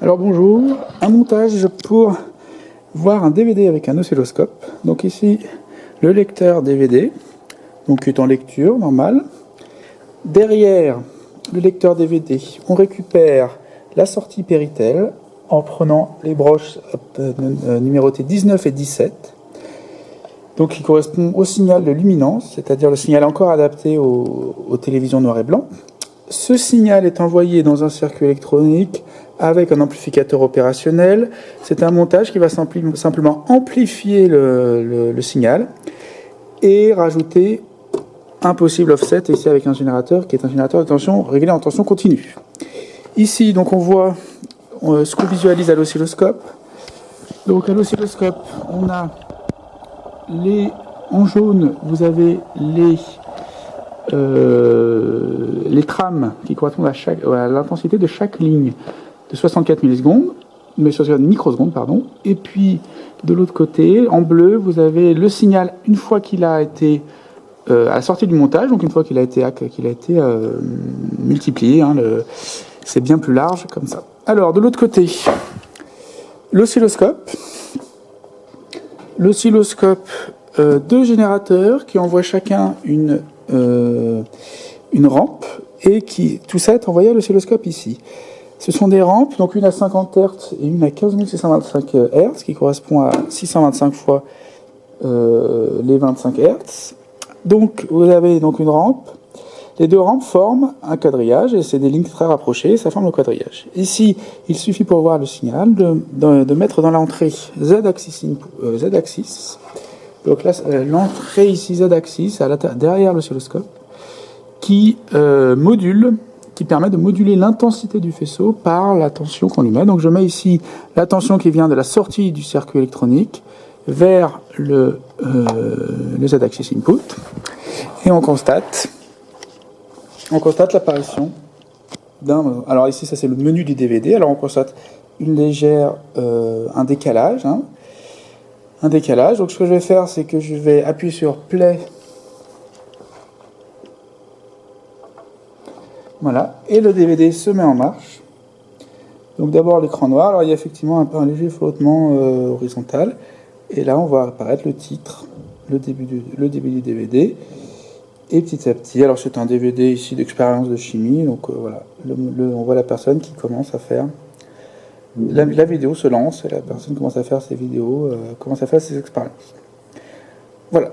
Alors bonjour, un montage pour voir un DVD avec un oscilloscope. Donc ici, le lecteur DVD, donc qui est en lecture normale. Derrière le lecteur DVD, on récupère la sortie Péritel en prenant les broches numérotées 19 et 17. Donc qui correspond au signal de luminance, c'est-à-dire le signal encore adapté aux télévisions noir et blanc. Ce signal est envoyé dans un circuit électronique avec un amplificateur opérationnel. C'est un montage qui va simplement amplifier le signal et rajouter un possible offset, ici avec un générateur qui est un générateur de tension réglé en tension continue. Ici, donc on voit ce qu'on visualise à l'oscilloscope. Donc à l'oscilloscope, on a en jaune, vous avez les trames qui correspondent à l'intensité de chaque ligne de 64 millisecondes, mais 64 microsecondes, pardon. Et puis, de l'autre côté, en bleu, vous avez le signal une fois qu'il a été à la sortie du montage, donc une fois qu'il a été multiplié, hein, c'est bien plus large comme ça. Alors, de l'autre côté, l'oscilloscope, deux générateurs qui envoient chacun une rampe et tout ça est envoyé à l'oscilloscope ici. Ce sont des rampes, donc une à 50 Hz et une à 15 625 Hz, qui correspond à 625 fois les 25 Hz. Donc vous avez donc une rampe. Les deux rampes forment un quadrillage, et c'est des lignes très rapprochées, ça forme le quadrillage. Ici, il suffit pour voir le signal de mettre dans l'entrée Z-axis. Donc là, l'entrée ici Z-axis, derrière l'oscilloscope, qui permet de moduler l'intensité du faisceau par la tension qu'on lui met. Donc je mets ici la tension qui vient de la sortie du circuit électronique vers le Z-axis input, et on constate l'apparition d'un... Alors ici, ça c'est le menu du DVD. Alors on constate un décalage. Un décalage. Donc ce que je vais faire, c'est que je vais appuyer sur Play. Voilà. Et le DVD se met en marche. Donc d'abord l'écran noir. Alors il y a effectivement un léger flottement horizontal. Et là, on voit apparaître le titre, le début du DVD. Et petit à petit, alors c'est un DVD ici d'expérience de chimie. Donc voilà, on voit la personne qui commence à faire... La vidéo se lance et la personne commence à faire ses vidéos, commence à faire ses expériences. Voilà.